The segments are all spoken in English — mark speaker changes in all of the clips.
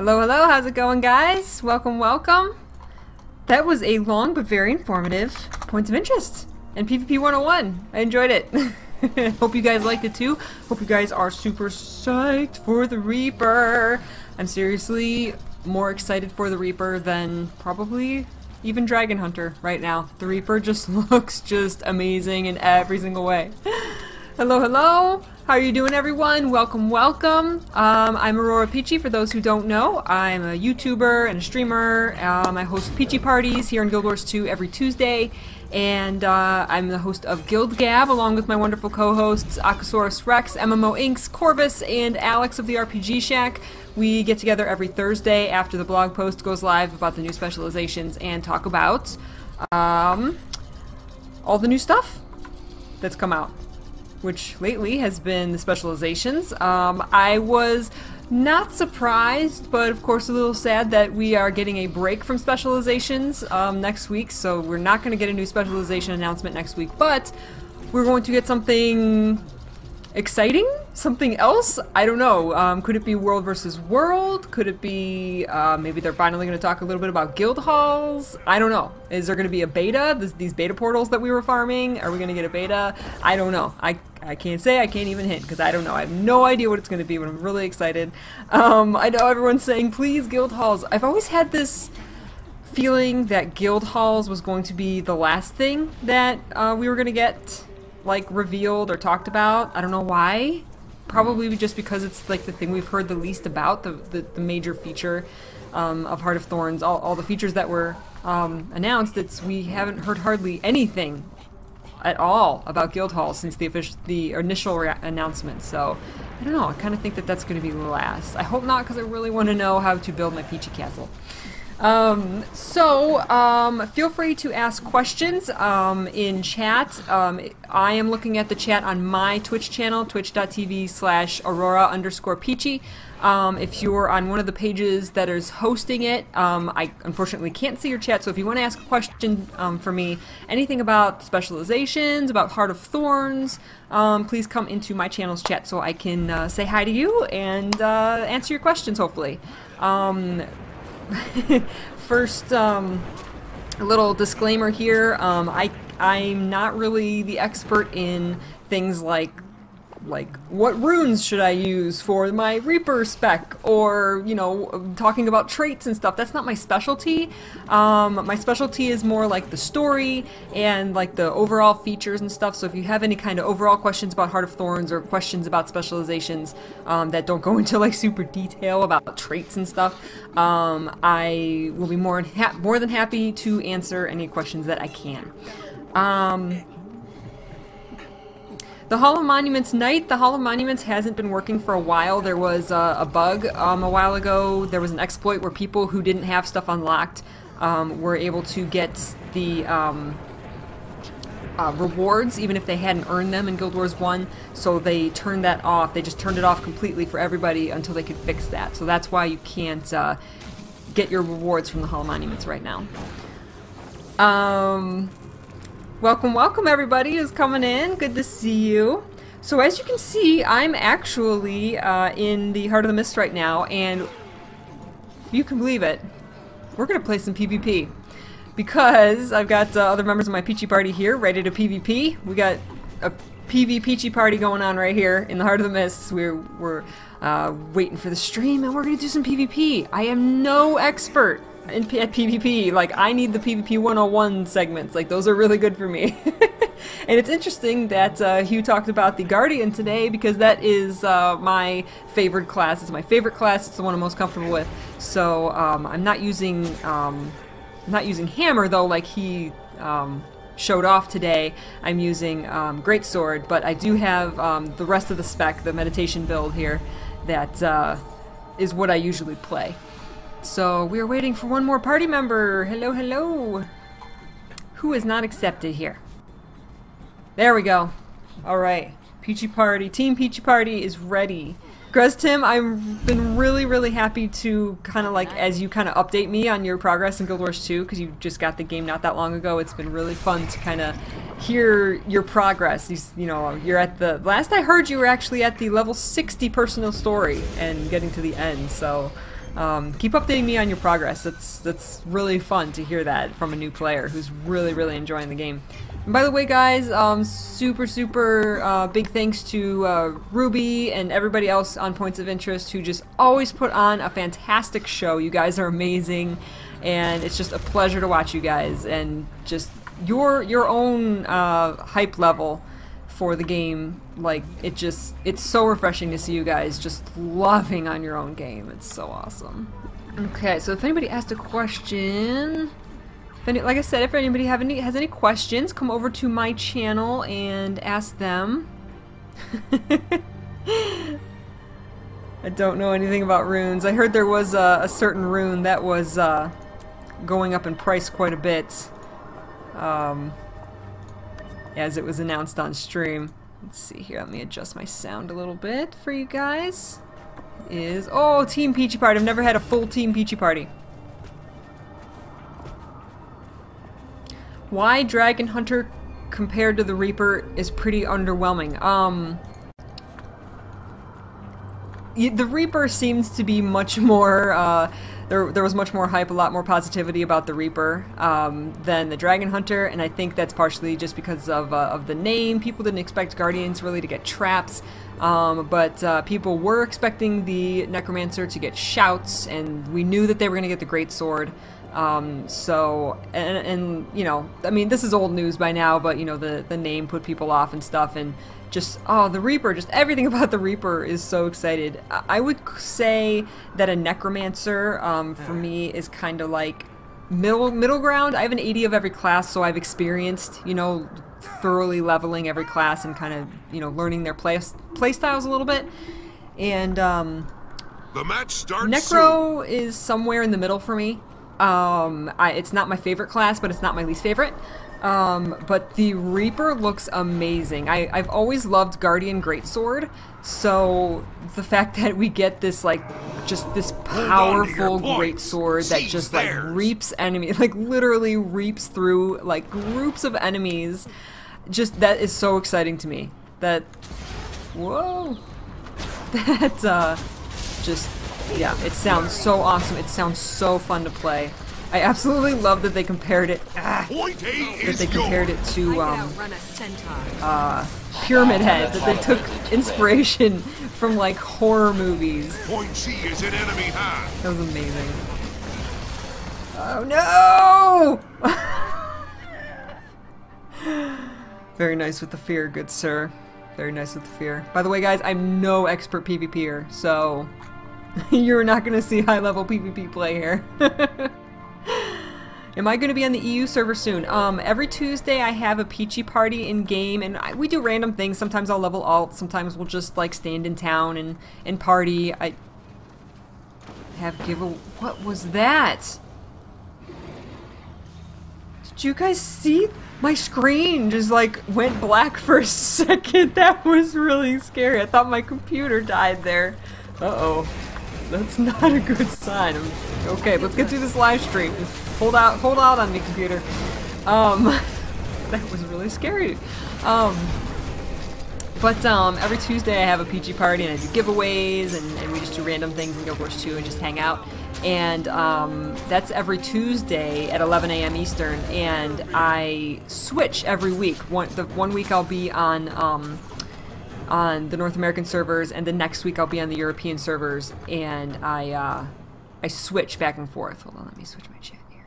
Speaker 1: Hello, hello, how's it going, guys? Welcome, welcome. That was a long but very informative points of interest and PvP 101. I enjoyed it. Hope you guys liked it too. Hope you guys are super psyched for the Reaper. I'm seriously more excited for the Reaper than probably even Dragon Hunter right now. The Reaper just looks just amazing in every single way. Hello, hello. How are you doing, everyone? Welcome, welcome. I'm Aurora Peachy, for those who don't know. I'm a YouTuber and a streamer. I host Peachy parties here in Guild Wars 2 every Tuesday. And I'm the host of Guild Gab, along with my wonderful co-hosts Akasaurus Rex, MMO Inks, Corvus, and Alex of the RPG Shack. We get together every Thursday after the blog post goes live about the new specializations and talk about all the new stuff that's come out, which lately has been the specializations. I was not surprised, but of course a little sad that we are getting a break from specializations next week, so we're not going to get a new specialization announcement next week, but we're going to get something exciting? Something else? I don't know. Could it be World versus World? Could it be, maybe they're finally going to talk a little bit about guild halls? I don't know. Is there going to be a beta? These beta portals that we were farming? Are we going to get a beta? I don't know. I can't say, I can't even hint, because I don't know. I have no idea what it's going to be, but I'm really excited. I know everyone's saying, please, guild halls. I've always had this feeling that guild halls was going to be the last thing that we were going to get, like, revealed or talked about. I don't know why. Probably just because it's like the thing we've heard the least about, the major feature of Heart of Thorns. All the features that were announced, we haven't heard hardly anything at all about guild halls since the initial announcement. So I don't know. I kind of think that that's going to be the last. I hope not, because I really want to know how to build my Peachy Castle. Feel free to ask questions in chat. I am looking at the chat on my Twitch channel, twitch.tv/Aurora_Peachy. If you're on one of the pages that is hosting it, I unfortunately can't see your chat, so if you want to ask a question for me, anything about specializations, about Heart of Thorns, please come into my channel's chat so I can say hi to you and answer your questions, hopefully. First, a little disclaimer here. I'm not really the expert in things like what runes should I use for my Reaper spec, or, you know, talking about traits and stuff. That's not my specialty. My specialty is more like the story and like the overall features and stuff. So if you have any kind of overall questions about Heart of Thorns or questions about specializations that don't go into like super detail about traits and stuff, I will be more than happy to answer any questions that I can. The Hall of Monuments night. The Hall of Monuments hasn't been working for a while. There was a bug a while ago. There was an exploit where people who didn't have stuff unlocked were able to get the rewards even if they hadn't earned them in Guild Wars 1. So they turned that off. They just turned it off completely for everybody until they could fix that. So that's why you can't get your rewards from the Hall of Monuments right now. Welcome, welcome everybody who's coming in. Good to see you. So as you can see, I'm actually in the Heart of the Mist right now, and if you can believe it, we're going to play some PvP. Because I've got other members of my Peachy party here ready to PvP. We got a PvPeachy party going on right here in the Heart of the Mist. We're waiting for the stream, and we're going to do some PvP. I am no expert at PvP. Like, I need the PvP 101 segments. Like, those are really good for me. And it's interesting that Hugh talked about the Guardian today, because that is my favorite class. It's my favorite class. It's the one I'm most comfortable with. So I'm not using Hammer though, like he showed off today. I'm using Greatsword, but I do have the rest of the spec, the meditation build here, that is what I usually play. So we are waiting for one more party member. Hello, hello. Who is not accepted here? There we go. Alright. Peachy Party. Team Peachy Party is ready. Grez Tim, I've been really happy to kind of like, as you kind of update me on your progress in Guild Wars 2, because you just got the game not that long ago. It's been really fun to kind of hear your progress. You know, you're at the, last I heard you were actually at the level 60 personal story and getting to the end, so Keep updating me on your progress. That's really fun to hear that from a new player who's really enjoying the game. And by the way, guys, super big thanks to Ruby and everybody else on Points of Interest who just always put on a fantastic show. You guys are amazing, and it's just a pleasure to watch you guys, and just your own hype level for the game. Like, it's so refreshing to see you guys just loving on your own game. It's so awesome. Okay, so if anybody asked a question, like I said, if anybody has any questions, come over to my channel and ask them. I don't know anything about runes. I heard there was a certain rune that was going up in price quite a bit, as it was announced on stream. Let's see here, let me adjust my sound a little bit for you guys. Oh, Team Peachy Party. I've never had a full Team Peachy Party. Why Dragon Hunter compared to the Reaper is pretty underwhelming. The Reaper seems to be much more, there was much more hype, a lot more positivity about the Reaper than the Dragon Hunter, and I think that's partially just because of the name. People didn't expect Guardians really to get traps, but people were expecting the Necromancer to get shouts, and we knew that they were going to get the Great Sword. So, and you know, I mean, this is old news by now, but you know, the name put people off and stuff, and just, oh, the Reaper, just everything about the Reaper is so excited. I would say that a Necromancer, for me, is kind of like middle ground. I have an 80 of every class, so I've experienced, you know, thoroughly leveling every class and kind of, you know, learning their play styles a little bit. And,
Speaker 2: the match starts
Speaker 1: Necro is somewhere in the middle for me. It's not my favorite class, but it's not my least favorite. But the Reaper looks amazing. I've always loved Guardian Greatsword, so the fact that we get this, like, just this powerful Greatsword that just, like, reaps enemies, like, literally reaps through, like, groups of enemies, just, that is so exciting to me. That, whoa, that, just, yeah, it sounds so awesome. It sounds so fun to play. I absolutely love that they compared it. To Pyramid Head. That they took inspiration from like horror movies.
Speaker 2: Point C is an enemy high.
Speaker 1: That was amazing. Oh no! Very nice with the fear, good sir. Very nice with the fear. By the way, guys, I'm no expert PvPer, so you're not gonna see high-level PvP play here. Am I going to be on the EU server soon? Every Tuesday I have a Peachy Party in game, and we do random things. Sometimes I'll level alt, sometimes we'll just like stand in town and party. I have what was that? Did you guys see? My screen just like went black for a second. That was really scary. I thought my computer died there. Uh-oh. That's not a good sign. Okay, let's get through this live stream. Hold out on me, computer. That was really scary. But every Tuesday I have a Peachy Party and I do giveaways and we just do random things in Guild Wars 2 and just hang out. And that's every Tuesday at 11 a.m. Eastern, and I switch every week. One week I'll be on the North American servers, and the next week I'll be on the European servers, and I switch back and forth. Hold on, let me switch my chat here.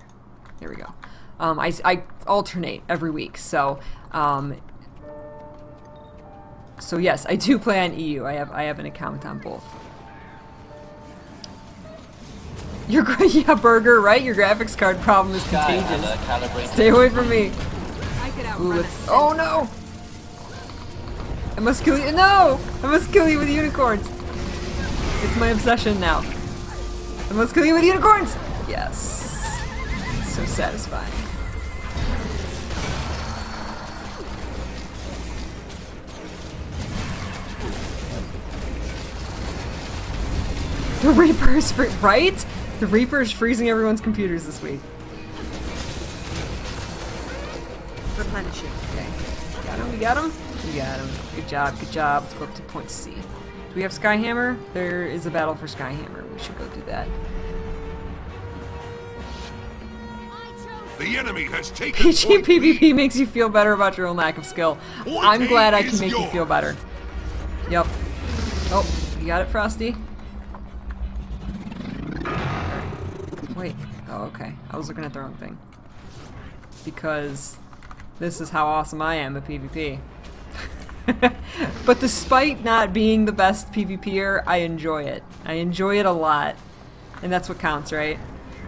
Speaker 1: There we go. I alternate every week, so so yes, I do play on EU. I have an account on both. Yeah, Burger, right? Your graphics card problem is contagious. Stay away from me. Ooh, oh no! I must kill you. No! I must kill you with unicorns. It's my obsession now. I must kill you with unicorns! Yes. So satisfying. The Reaper is right? The Reaper is freezing everyone's computers this week. Replenishing. Okay. Got him? We got him? We got him. Good job, good job. Let's go up to point C. Do we have Skyhammer? There is a battle for Skyhammer. We should go do that.
Speaker 2: The enemy has taken
Speaker 1: Peachy
Speaker 2: point
Speaker 1: PvP
Speaker 2: B.
Speaker 1: makes you feel better about your own lack of skill.
Speaker 2: Point
Speaker 1: I'm
Speaker 2: A
Speaker 1: glad I can
Speaker 2: is
Speaker 1: make you
Speaker 2: yours.
Speaker 1: feel better. Yep. Oh, you got it, Frosty? Wait. Oh, okay. I was looking at the wrong thing. Because this is how awesome I am at PvP. But despite not being the best PvPer, I enjoy it. I enjoy it a lot. And that's what counts, right?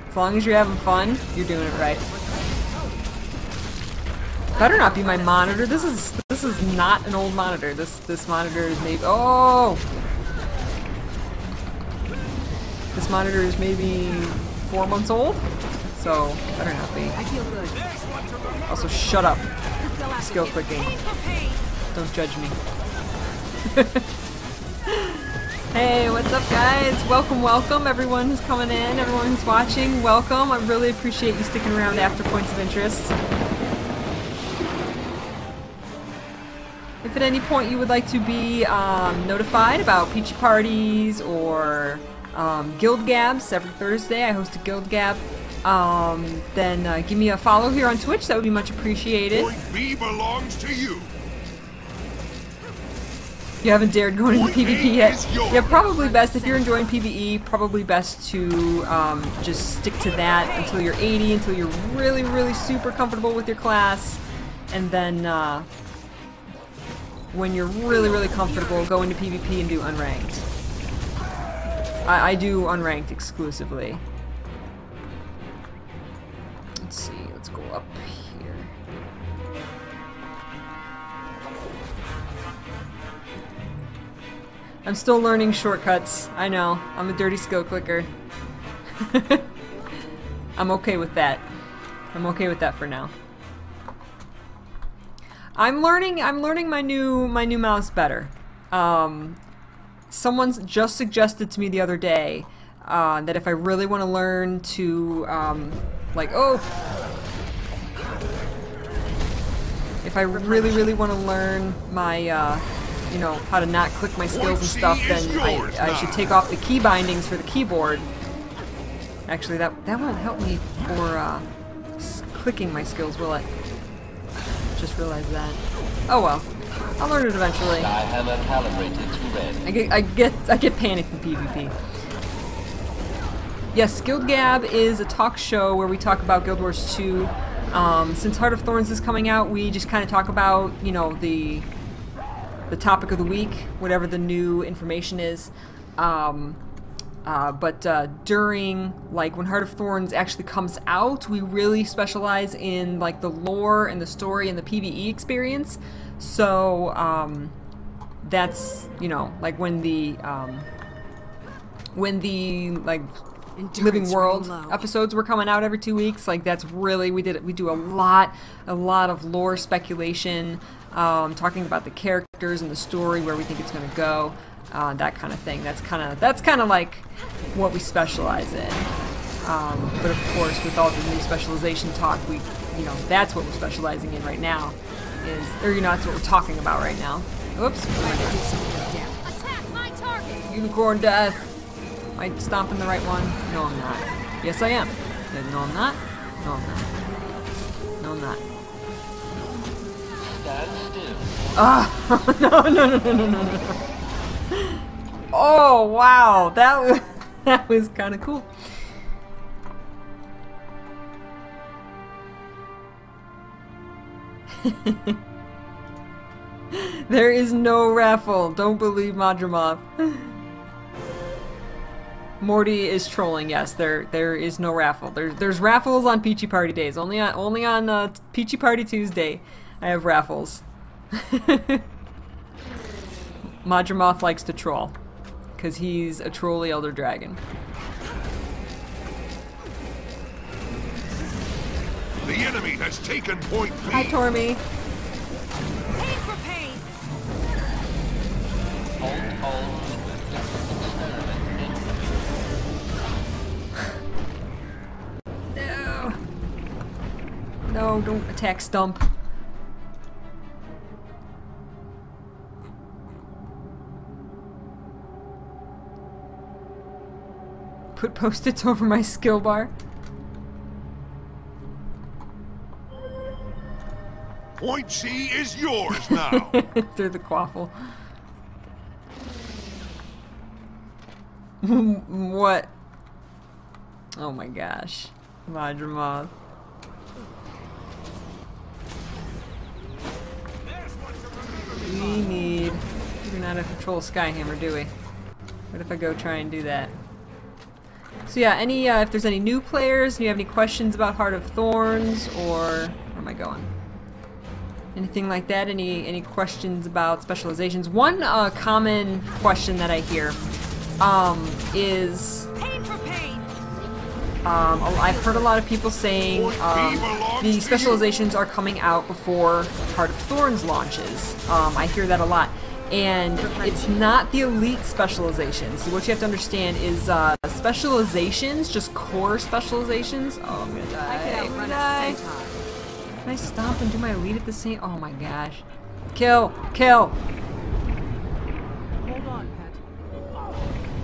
Speaker 1: As long as you're having fun, you're doing it right. Better not be my monitor. This is not an old monitor. This monitor is maybe this monitor is maybe 4 months old. So better not be.
Speaker 3: I feel good.
Speaker 1: Also, shut up. Skill clicking. Don't judge me. Hey, what's up, guys? Welcome, welcome. Everyone who's coming in, everyone who's watching, welcome. I really appreciate you sticking around after points of interest. If at any point you would like to be notified about Peachy parties or guild gabs, every Thursday I host a guild gab, then give me a follow here on Twitch. That would be much appreciated.
Speaker 2: Point B belongs to you.
Speaker 1: You haven't dared go into
Speaker 2: Point A
Speaker 1: PvP yet?
Speaker 2: is yours.
Speaker 1: Yeah, probably best, if you're enjoying PvE, probably best to just stick to that until you're 80, until you're really, really super comfortable with your class, and then when you're really, really comfortable, go into PvP and do unranked. I do unranked exclusively. Let's see, let's go up here. I'm still learning shortcuts. I know, I'm a dirty skill clicker. I'm okay with that. I'm okay with that for now. I'm learning my new mouse better. Someone's just suggested to me the other day that if I really want to learn to if I really want to learn my you know, how to not click my skills and stuff, then I should take off the key bindings for the keyboard. Actually, that won't help me for clicking my skills, will it? Just realized that. Oh well, I'll learn it eventually. I get panicked in PvP. Yes, Guild Gab is a talk show where we talk about Guild Wars 2. Since Heart of Thorns is coming out, we just kind of talk about, you know, the topic of the week, whatever the new information is. But during, like, when Heart of Thorns actually comes out, we really specialize in, like, the lore and the story and the PvE experience. So, that's, you know, like, when the like, Living World episodes were coming out every 2 weeks, like, that's really, we do a lot of lore speculation, talking about the characters and the story, where we think it's going to go. That kind of thing. That's kind of like what we specialize in. But of course, with all the new specialization talk, that's what we're specializing in right now. That's what we're talking about right now. Oops.
Speaker 3: Attack my target.
Speaker 1: Unicorn death. Am I stomping the right one? No, I'm not. Yes, I am. No, I'm not. No, I'm not. No, I'm not.
Speaker 4: Stand still.
Speaker 1: Ah! No. Oh wow, that was kind of cool. There is no raffle. Don't believe Madramoth. Morty is trolling. Yes, there is no raffle. There's raffles on Peachy Party days. Only on Peachy Party Tuesday, I have raffles. Madramoth likes to troll, because he's a trolly elder dragon.
Speaker 2: The enemy has taken point B.
Speaker 1: Hi, Tormy.
Speaker 3: Pain for pain.
Speaker 4: Hold.
Speaker 1: No, don't attack Stump. Put post-its over my skill bar.
Speaker 2: Point C is yours now.
Speaker 1: Through the quaffle. What? Oh my gosh. Vajramoth. We do not have control Skyhammer, do we? What if I go try and do that? So yeah, if there's any new players, and you have any questions about Heart of Thorns, or where am I going? Anything like that? Any questions about specializations? One common question that I hear is
Speaker 3: Pain for pain.
Speaker 1: I've heard a lot of people saying the specializations are coming out before Heart of Thorns launches. I hear that a lot. And it's not the elite specializations. So what you have to understand is specializations, just core specializations. Oh, I'm gonna die. I'm gonna die. Can I stomp and do my elite at the same? Oh my gosh. Kill! Kill!
Speaker 3: Hold on, pet.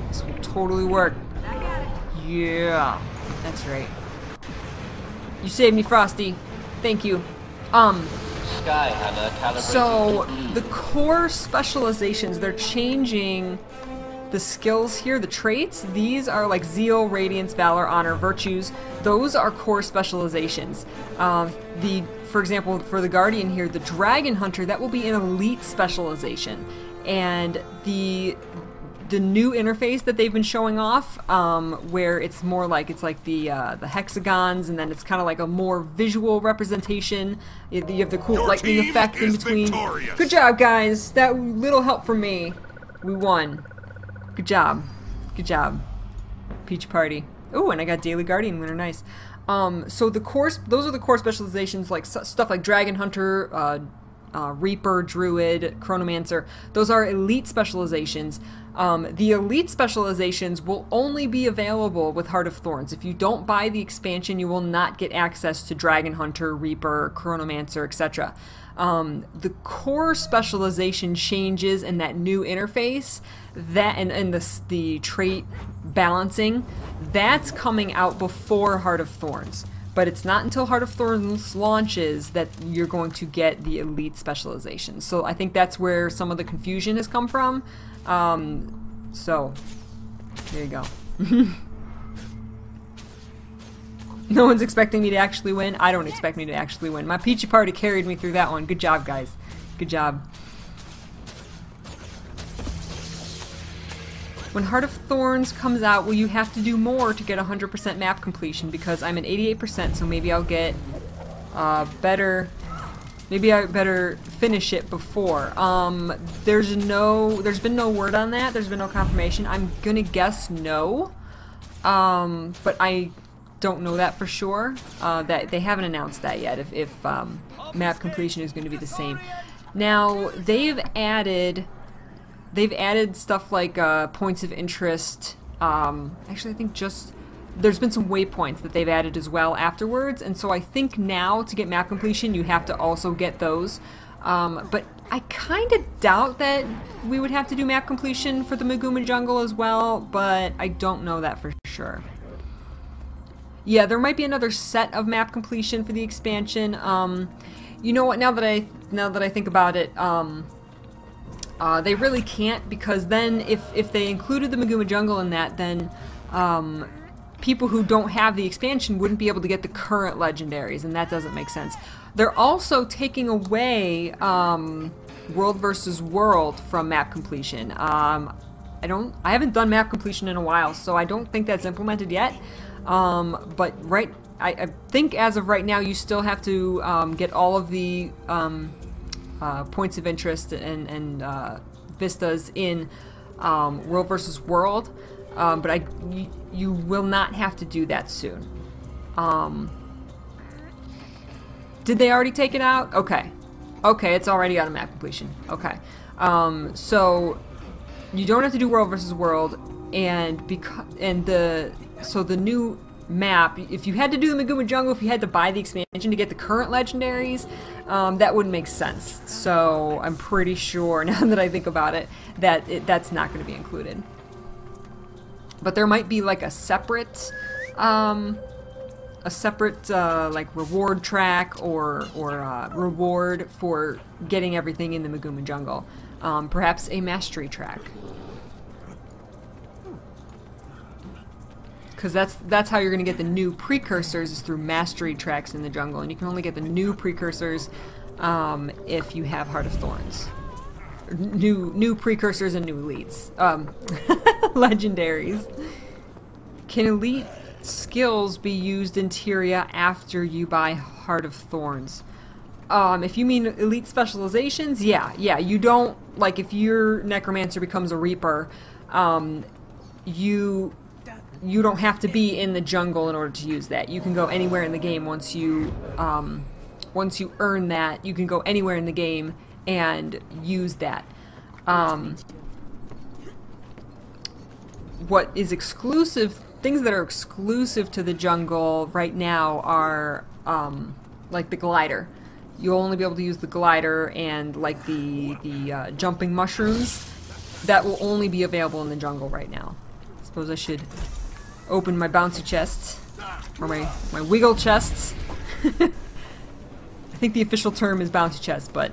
Speaker 1: This will totally work.
Speaker 3: I got it.
Speaker 1: Yeah. That's right. You saved me, Frosty. Thank you. So the core specializations, they're changing the skills here, the traits. These are like Zeal, Radiance, Valor, Honor, Virtues. Those are core specializations. For example, for the Guardian here, the Dragon Hunter, that will be an elite specialization. And the new interface that they've been showing off, where it's more like the hexagons, and then it's kind of like a more visual representation. You have the cool lightning effect in between.
Speaker 2: Victorious.
Speaker 1: Good job, guys. That little help from me. We won. Good job. Good job. Peach Party. Oh, and I got Daily Guardian winner. Nice. So those are the core specializations, like stuff like Dragon Hunter, Reaper, Druid, Chronomancer. Those are elite specializations. The elite specializations will only be available with Heart of Thorns. If you don't buy the expansion, you will not get access to Dragon Hunter, Reaper, Chronomancer, etc. The core specialization changes in that new interface, and the trait balancing, that's coming out before Heart of Thorns. But it's not until Heart of Thorns launches that you're going to get the elite specializations. So I think that's where some of the confusion has come from. So there you go. No one's expecting me to actually win. I don't expect me to actually win. My Peachy Party carried me through that one. Good job, guys. Good job. When Heart of Thorns comes out, will you have to do more to get 100% map completion? Because I'm at 88%, so maybe I'll get better. Maybe I better finish it before. There's been no word on that. There's been no confirmation. I'm gonna guess no, but I don't know that for sure. That they haven't announced that yet. If map completion is going to be the same. Now they've added stuff like points of interest. Actually, I think there's been some waypoints that they've added as well afterwards, and so I think now to get map completion you have to also get those. But I kind of doubt that we would have to do map completion for the Maguma Jungle as well, but I don't know that for sure. Yeah, there might be another set of map completion for the expansion. You know what? Now that I think about it, they really can't, because then if they included the Maguma Jungle in that, then people who don't have the expansion wouldn't be able to get the current legendaries, and that doesn't make sense. They're also taking away World versus World from map completion. I haven't done map completion in a while, so I don't think that's implemented yet. But I think as of right now, you still have to get all of the points of interest and vistas in World versus World, but you will not have to do that soon. Did they already take it out? Okay. Okay, it's already out of map completion. Okay. So you don't have to do World versus World, so the new map, if you had to do the Maguma Jungle, if you had to buy the expansion to get the current legendaries, that wouldn't make sense. So I'm pretty sure, now that I think about it, that that's not going to be included. But there might be like a separate like reward track or reward for getting everything in the Maguma jungle. Perhaps a mastery track. Because that's how you're going to get the new precursors, is through mastery tracks in the jungle. And you can only get the new precursors if you have Heart of Thorns. New precursors and new elites. Legendaries. Can elite skills be used in Tyria after you buy Heart of Thorns? If you mean elite specializations, yeah. You don't, like, if your Necromancer becomes a Reaper, you don't have to be in the jungle in order to use that. You can go anywhere in the game once you earn that. You can go anywhere in the game and use that. What is exclusive, things that are exclusive to the jungle right now are like the glider. You'll only be able to use the glider and like the jumping mushrooms. That will only be available in the jungle right now. I suppose I should open my bouncy chests, or my wiggle chests. I think the official term is bouncy chests, but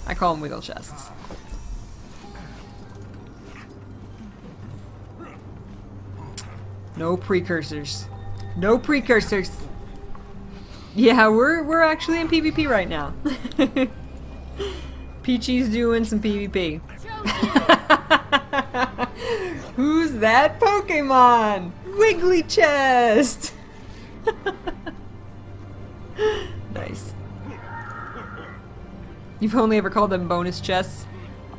Speaker 1: I call them wiggle chests. No precursors. No precursors. Yeah, we're actually in PvP right now. Peachy's doing some PvP. Who's that Pokemon? Wiggly chest! Nice. You've only ever called them bonus chests?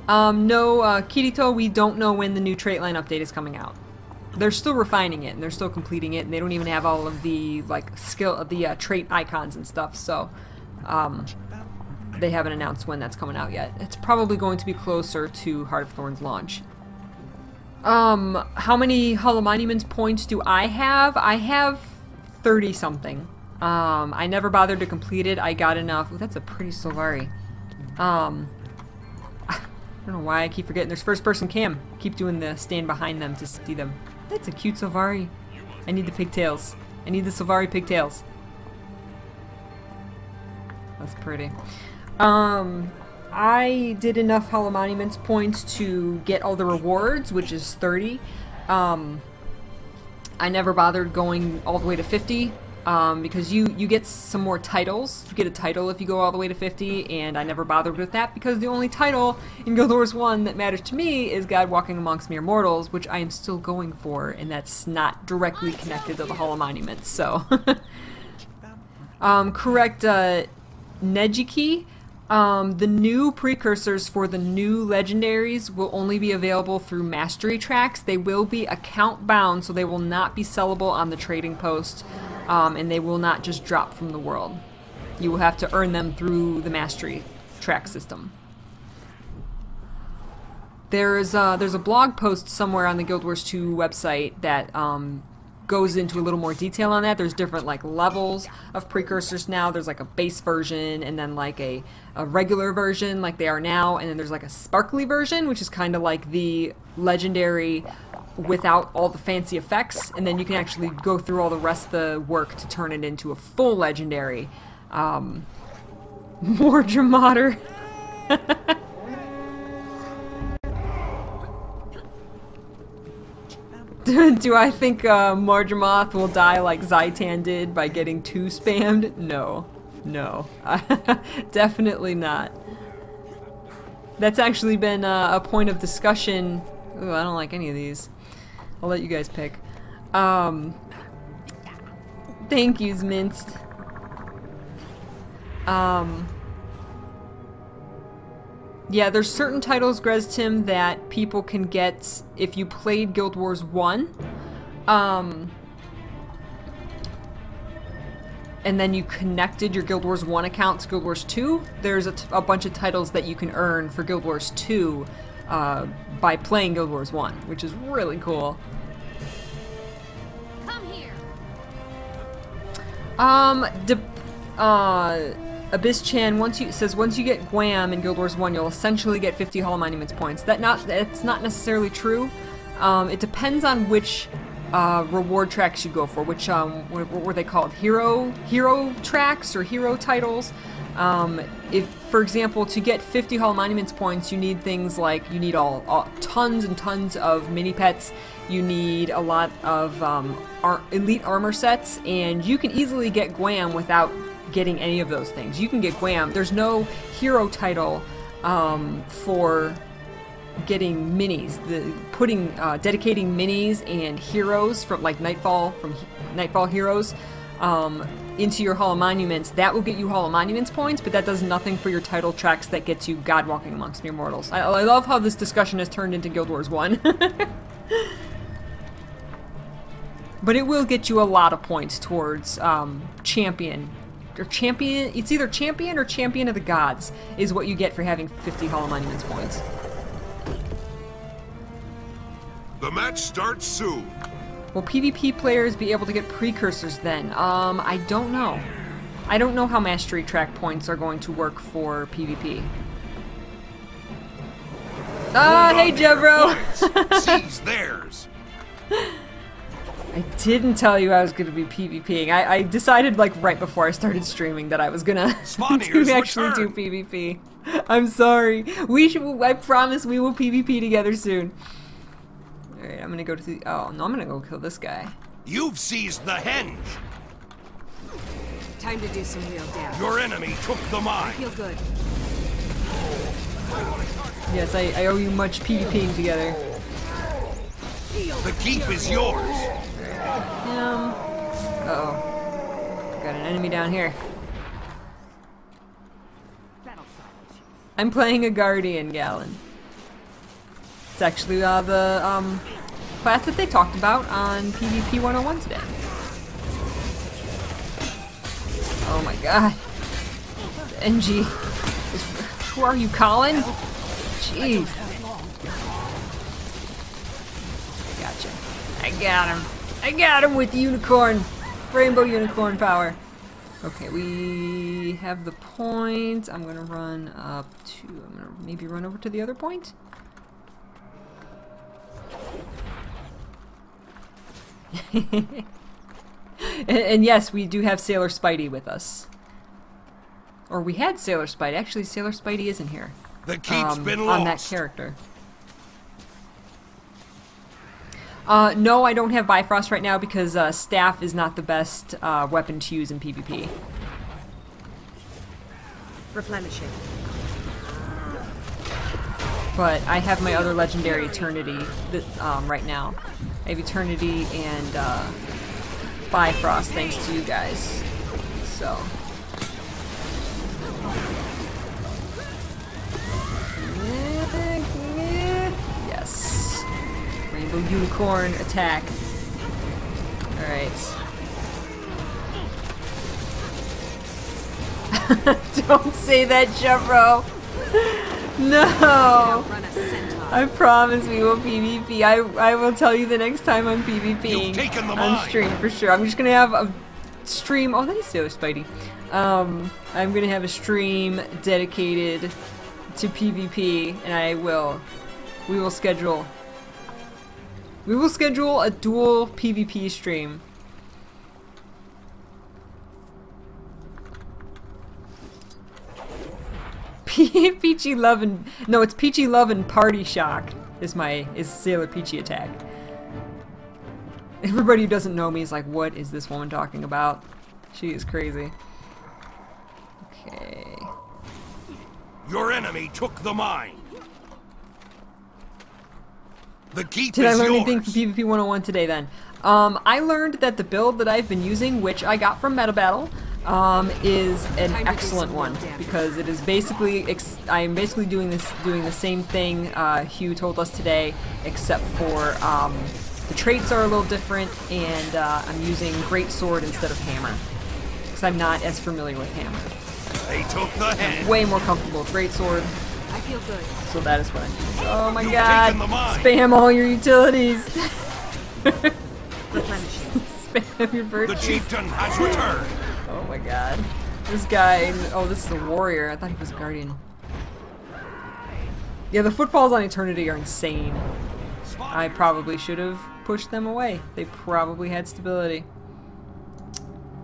Speaker 1: No, Kirito, we don't know when the new trait line update is coming out. They're still refining it, and they're still completing it, and they don't even have all of the, like, trait icons and stuff, so, they haven't announced when that's coming out yet. It's probably going to be closer to Heart of Thorns launch. How many Hollow Monuments points do I have? I have 30-something. I never bothered to complete it. I got enough. Ooh, that's a pretty Solari. I don't know why I keep forgetting there's first-person cam. Keep doing the stand behind them to see them. That's a cute Solari. I need the pigtails. I need the Solari pigtails. That's pretty. I did enough Hollow Monuments points to get all the rewards, which is 30. I never bothered going all the way to 50. Because you get some more titles. You get a title if you go all the way to 50, and I never bothered with that because the only title in Guild Wars 1 that matters to me is God Walking Amongst Mere Mortals, which I am still going for, and that's not directly connected to the Hollow Monuments, so. Correct, Nejiki. The new precursors for the new legendaries will only be available through mastery tracks. They will be account bound, so they will not be sellable on the trading post. And they will not just drop from the world. You will have to earn them through the mastery track system. There's a blog post somewhere on the Guild Wars 2 website that goes into a little more detail on that. There's different like levels of precursors now. There's like a base version, and then like a regular version like they are now, and then there's like a sparkly version, which is kind of like the legendary without all the fancy effects, and then you can actually go through all the rest of the work to turn it into a full legendary. More Dramater. Do I think Marjamoth will die like Zaitan did by getting 2 spammed? No. No. Definitely not. That's actually been a point of discussion. Ooh, I don't like any of these. I'll let you guys pick. Thank yous, Minced. Yeah, there's certain titles, Greztim, that people can get if you played Guild Wars 1. And then you connected your Guild Wars 1 account to Guild Wars 2. There's a bunch of titles that you can earn for Guild Wars 2 by playing Guild Wars 1, which is really cool.
Speaker 3: Come here.
Speaker 1: Abyss Chan, once you get Guam in Guild Wars 1, you'll essentially get 50 Hall of Monuments points. That's not necessarily true. It depends on which reward tracks you go for. Which what were they called? Hero tracks or hero titles. If, for example, to get 50 Hall of Monuments points, you need things like tons and tons of mini pets. You need a lot of elite armor sets, and you can easily get Guam without getting any of those things. You can get Guam. There's no hero title for getting minis. Dedicating minis and heroes from like Nightfall heroes into your Hall of Monuments. That will get you Hall of Monuments points, but that does nothing for your title tracks that gets you God Walking Amongst Mere Mortals. I love how this discussion has turned into Guild Wars 1. But it will get you a lot of points towards champion. It's either champion or champion of the gods is what you get for having 50 Hall of Monuments points.
Speaker 2: The match starts soon.
Speaker 1: Will PvP players be able to get precursors then? I don't know. I don't know how mastery track points are going to work for PvP. Ah, hey Jevro!
Speaker 2: Seize theirs.
Speaker 1: I didn't tell you I was going to be PvPing. I decided like right before I started streaming that I was gonna actually do PvP. I'm sorry. I promise we will PvP together soon. Alright, I'm gonna go to the... Oh, no, I'm gonna go kill this guy.
Speaker 2: You've seized the henge.
Speaker 3: Time to do some real damage.
Speaker 2: Your enemy took the mine.
Speaker 3: I feel good.
Speaker 1: Yes, I owe you much PvPing together.
Speaker 2: The keep is yours.
Speaker 1: Uh-oh. Got an enemy down here. I'm playing a Guardian Gallon. It's actually the class that they talked about on PvP 101 today. Oh my god. NG. Who are you, Colin? Jeez. Gotcha. I got him. I got him with unicorn. Rainbow unicorn power. Okay, we have the point. I'm gonna run up to... I'm gonna maybe run over to the other point. and yes, we do have Sailor Spidey with us. Or we had Sailor Spidey. Actually, Sailor Spidey isn't here.
Speaker 2: The keep's been lost.
Speaker 1: On that character. No, I don't have Bifrost right now because Staff is not the best weapon to use in PvP.
Speaker 3: Replenishing.
Speaker 1: But I have my other legendary Eternity right now. I have Eternity and Bifrost thanks to you guys. So. Yes. Rainbow Unicorn attack. Alright. Don't say that, Jeffro! No! I promise we will PvP. I will tell you the next time I'm PvPing on stream for sure. I'm just gonna have a stream. Oh, that is Sailor Spidey. I'm gonna have a stream dedicated to PvP, and we will schedule a dual PvP stream. Peachy Love and... No, it's Peachy Love and Party Shock is Sailor Peachy attack. Everybody who doesn't know me is like, what is this woman talking about? She is crazy. Okay.
Speaker 2: Your enemy took the mine. The keep
Speaker 1: Did I
Speaker 2: is
Speaker 1: learn
Speaker 2: yours.
Speaker 1: anything from PvP 101 today then? I learned that the build that I've been using, which I got from Meta Battle, is an excellent one because it is basically I am basically doing the same thing Hugh told us today, except for the traits are a little different, and I'm using Greatsword instead of Hammer because I'm not as familiar with Hammer.
Speaker 2: They took the head.
Speaker 1: Way more comfortable with Greatsword.
Speaker 3: I feel good.
Speaker 1: So that is what I do. Oh my god! Spam all your utilities.
Speaker 3: Replenishing.
Speaker 1: Spam your virtues.
Speaker 2: The chieftain has returned.
Speaker 1: Oh my god. This guy, oh, this is a warrior. I thought he was a guardian. Yeah, the footfalls on Eternity are insane. I probably should have pushed them away. They probably had stability.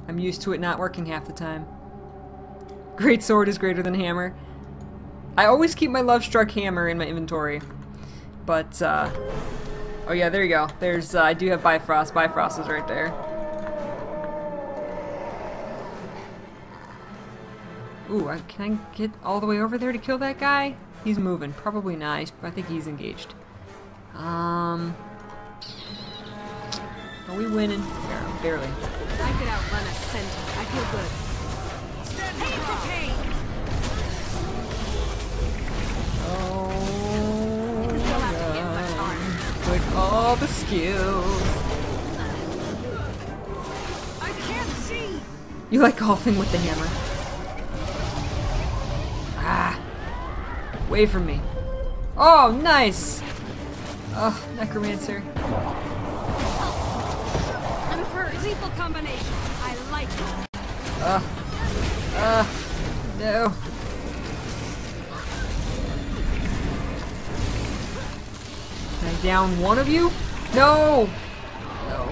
Speaker 1: I'm used to it not working half the time. Great sword is greater than hammer. I always keep my love struck hammer in my inventory. But, oh yeah, there you go. There's, I do have Bifrost. Bifrost is right there. Ooh, can I get all the way over there to kill that guy? He's moving. Probably not. I think he's engaged. Are we winning? Barely.
Speaker 3: I could outrun a centaur. I feel good. Stand your ground.
Speaker 1: Oh,
Speaker 3: You'll have to hit much harder.
Speaker 1: with all the skills.
Speaker 3: I can't see.
Speaker 1: You like golfing with the hammer. Ah. Away from me. Oh, nice. Oh, Necromancer.
Speaker 3: I'm hurt. Lethal combination. I like it.
Speaker 1: No. Can I down one of you? No. No.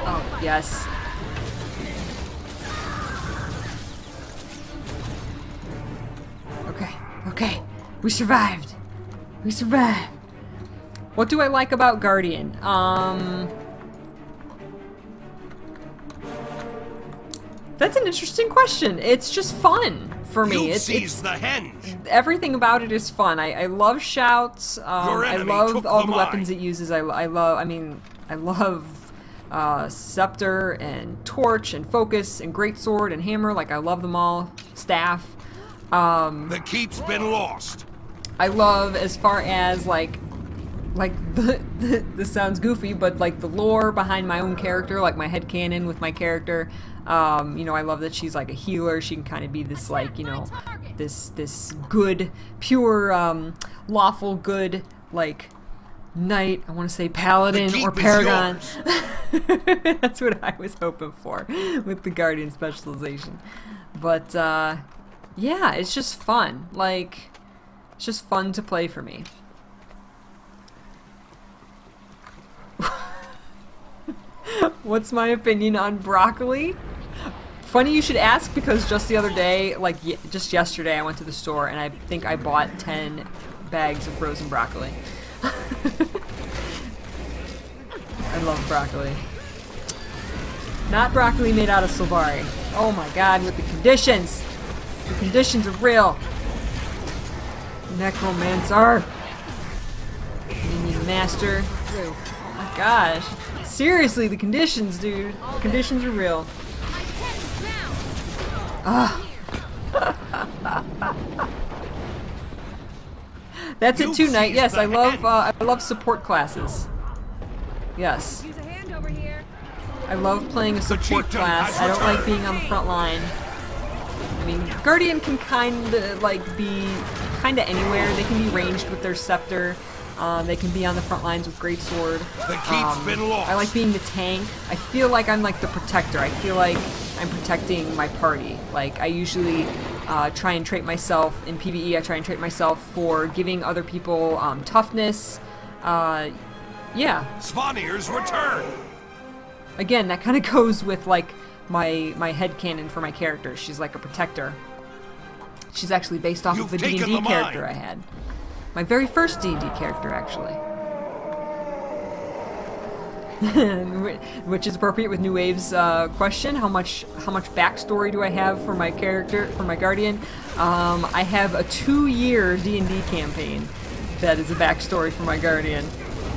Speaker 1: Oh, yes. Okay. Okay. We survived. We survived. What do I like about Guardian? That's an interesting question. It's just fun for me. It's
Speaker 2: the henge.
Speaker 1: Everything about it is fun. I love shouts. I love all the weapons it uses. I love scepter and torch and focus and greatsword and hammer. Like I love them all. Staff.
Speaker 2: The keep's been lost.
Speaker 1: I love as far as like this sounds goofy, but like the lore behind my own character, like my headcanon with my character. You know, I love that she's like a healer. She can kind of be this like, you know, this good, pure, lawful good, like knight. I want to say paladin or paragon. That's what I was hoping for with the Guardian specialization. But yeah, it's just fun. Like, it's just fun to play for me. What's my opinion on broccoli? Funny you should ask, because just the other day, like just yesterday, I went to the store and I think I bought 10 bags of frozen broccoli. I love broccoli. Not broccoli made out of Silvari. Oh my god, with the conditions! The conditions are real! Necromancer! Minion Master. Oh my gosh. Seriously, the conditions, dude. The conditions are real. Ah. That's it too, Knight. Yes, I love support classes. Yes. I love playing a support class. I don't like being on the front line. I mean, Guardian can kinda like be kinda anywhere. They can be ranged with their scepter. They can be on the front lines with greatsword.
Speaker 2: The keep's been lost.
Speaker 1: I like being the tank. I feel like I'm like the protector. I feel like I'm protecting my party. Like I usually try and trait myself in PvE. I try and trait myself for giving other people toughness. Yeah.
Speaker 2: Svanir's return.
Speaker 1: Again, that kind of goes with like my headcanon for my character. She's like a protector. She's actually based off of the D&D character I had. My very first D&D character, actually. Which is appropriate with New Wave's question. How much backstory do I have for my character, for my Guardian? I have a 2-year D&D campaign that is a backstory for my Guardian,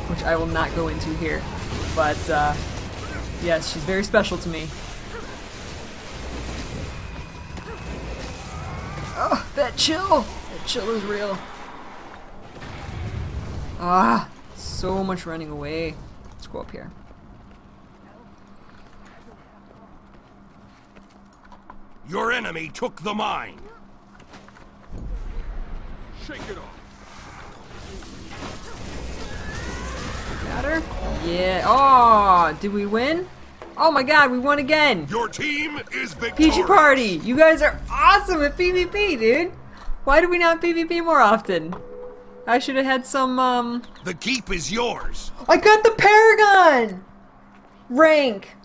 Speaker 1: which I will not go into here. But, yes, she's very special to me. Oh, that chill! That chill is real. Ah, so much running away. Let's go up here.
Speaker 2: Your enemy took the mine.
Speaker 4: Shake it off.
Speaker 1: Got her? Yeah. Oh, did we win? Oh my god, we won again!
Speaker 2: Your team is victorious.
Speaker 1: Peachy Party! You guys are awesome at PvP, dude! Why do we not PvP more often? I should have had some,
Speaker 2: The keep is yours.
Speaker 1: I got the Paragon! Rank!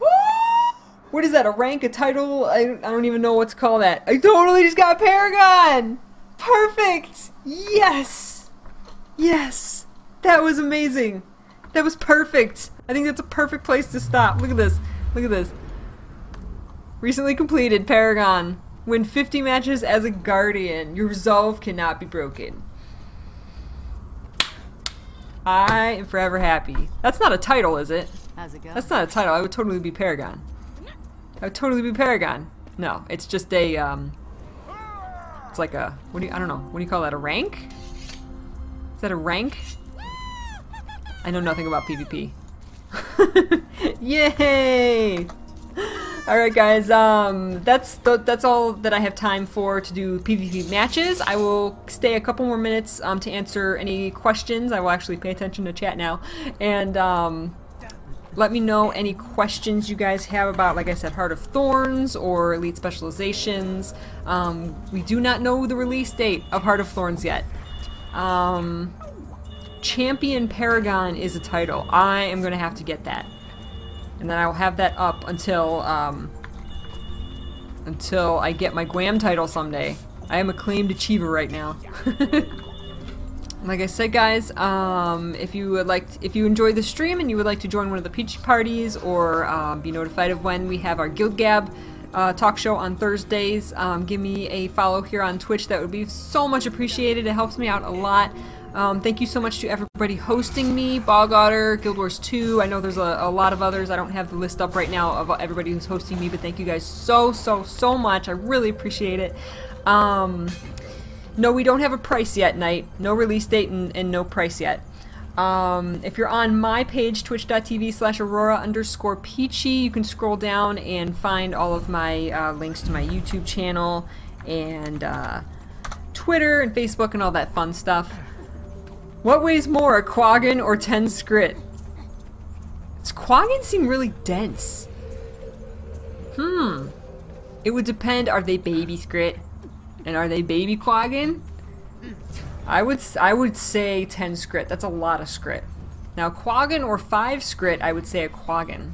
Speaker 1: What is that, a rank, a title? I don't even know what to call that. I totally just got Paragon! Perfect! Yes! Yes! That was amazing! That was perfect! I think that's a perfect place to stop. Look at this. Look at this. Recently completed, Paragon. Win 50 matches as a Guardian. Your resolve cannot be broken. I am forever happy. That's not a title, is it?
Speaker 3: How's it go?
Speaker 1: That's not a title. I would totally be Paragon. I would totally be Paragon. No, it's just a, it's like a, I don't know. What do you call that? A rank? Is that a rank? I know nothing about PvP. Yay! Alright guys, that's all that I have time for to do PvP matches. I will stay a couple more minutes to answer any questions. I will actually pay attention to chat now. And let me know any questions you guys have about, like I said, Heart of Thorns or Elite Specializations. We do not know the release date of Heart of Thorns yet. Champion Paragon is a title. I am going to have to get that. And then I will have that up until I get my Guam title someday. I am a claimed achiever right now. Like I said, guys, if you enjoyed the stream and you would like to join one of the Peachy parties or be notified of when we have our Guild Gab talk show on Thursdays, give me a follow here on Twitch. That would be so much appreciated. It helps me out a lot. Thank you so much to everybody hosting me, Bog Otter, Guild Wars 2. I know there's a lot of others. I don't have the list up right now of everybody who's hosting me, but thank you guys so much. I really appreciate it. No, we don't have a price yet, Knight. No release date and no price yet. If you're on my page, twitch.tv/Aurora_Peachy, you can scroll down and find all of my links to my YouTube channel and Twitter and Facebook and all that fun stuff. What weighs more, a Quaggin or 10 Scrit? Quaggins seem really dense. It would depend, are they baby Scrit? And are they baby Quaggin? I would say 10 Scrit. That's a lot of Scrit. Now Quaggin or 5 Scrit, I would say a Quaggin.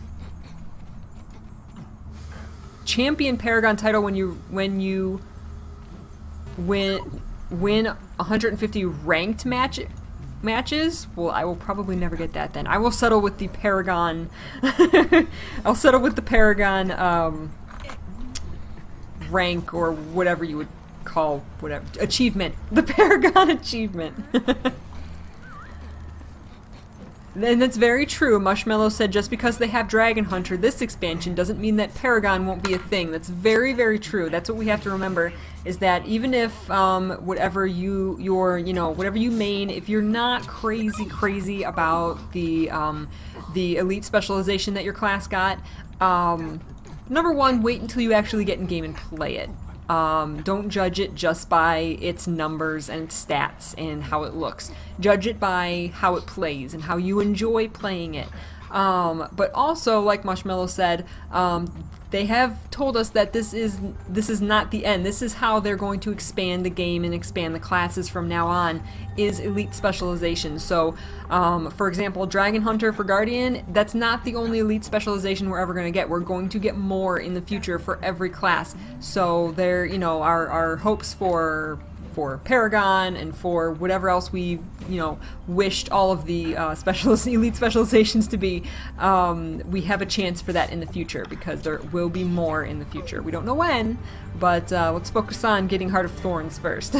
Speaker 1: Champion Paragon title when you win 150 ranked matches. Well, I will probably never get that then. I will settle with the Paragon. I'll settle with the Paragon rank or whatever you would call whatever achievement. The Paragon achievement. And that's very true. Mushmallow said just because they have Dragon Hunter this expansion doesn't mean that Paragon won't be a thing. That's very, very true. That's what we have to remember, is that even if whatever you main, if you're not crazy about the elite specialization that your class got, number one, wait until you actually get in game and play it. Don't judge it just by its numbers and its stats and how it looks. Judge it by how it plays and how you enjoy playing it. But also, like Mushmallow said, they have told us that this is not the end. This is how they're going to expand the game and expand the classes from now on, is elite specialization. So, for example, Dragon Hunter for Guardian, that's not the only elite specialization we're ever going to get. We're going to get more in the future for every class. So there, our hopes for Paragon and for whatever else we, wished all of the elite specializations to be, we have a chance for that in the future, because there will be more in the future. We don't know when, but let's focus on getting Heart of Thorns first.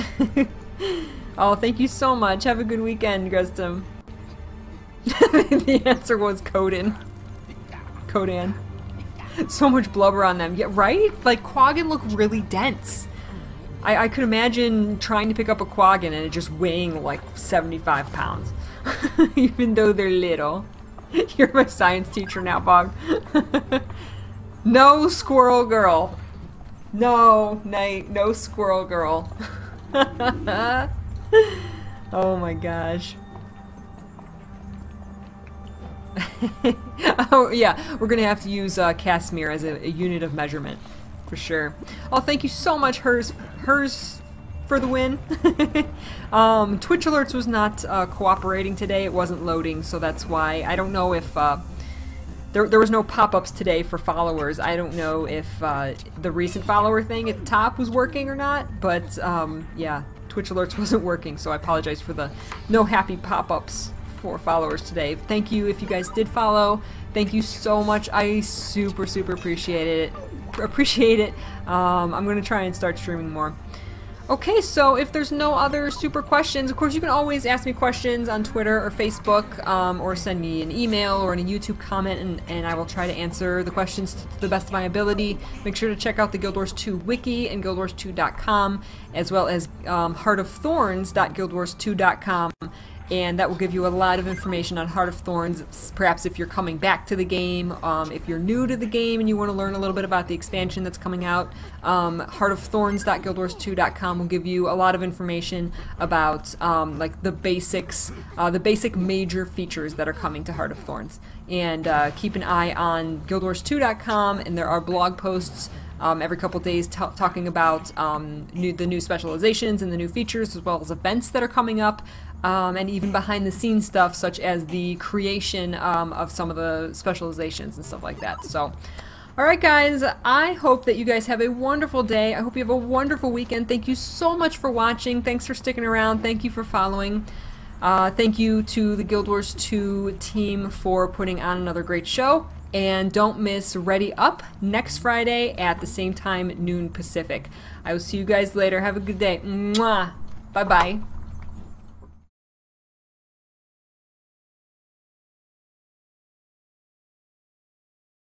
Speaker 1: Oh, thank you so much. Have a good weekend, Grestum. The answer was Codan. So much blubber on them. Yeah, right? Like, Quaggin look really dense. I could imagine trying to pick up a Quaggin and it just weighing like 75 pounds. Even though they're little. You're my science teacher now, Bog. No squirrel girl. No, Knight, no squirrel girl. Oh my gosh. Oh yeah, we're gonna have to use Casimir as a unit of measurement, for sure. Oh, thank you so much, hers for the win. Twitch Alerts was not cooperating today. It wasn't loading, so that's why. I don't know if there was no pop-ups today for followers. I don't know if the recent follower thing at the top was working or not, but yeah, Twitch Alerts wasn't working, so I apologize for the no happy pop-ups for followers today. Thank you if you guys did follow. Thank you so much. I super appreciate it. I'm gonna try and start streaming more. Okay, so if there's no other super questions, of course you can always ask me questions on Twitter or Facebook, or send me an email or in a YouTube comment, and I will try to answer the questions to the best of my ability. Make sure to check out the Guild Wars 2 wiki and guildwars2.com, as well as heartofthorns.guildwars2.com. And that will give you a lot of information on Heart of Thorns, perhaps if you're coming back to the game, if you're new to the game and you want to learn a little bit about the expansion that's coming out. Heartofthorns.guildwars2.com will give you a lot of information about like the basics, the basic major features that are coming to Heart of Thorns. And keep an eye on guildwars2.com, and there are blog posts every couple days talking about the new specializations and the new features, as well as events that are coming up. And even behind the scenes stuff, such as the creation of some of the specializations and stuff like that. So, alright guys, I hope that you guys have a wonderful day. I hope you have a wonderful weekend. Thank you so much for watching. Thanks for sticking around. Thank you for following. Thank you to the Guild Wars 2 team for putting on another great show. And don't miss Ready Up next Friday at the same time, noon Pacific. I will see you guys later. Have a good day. Mwah! Bye-bye.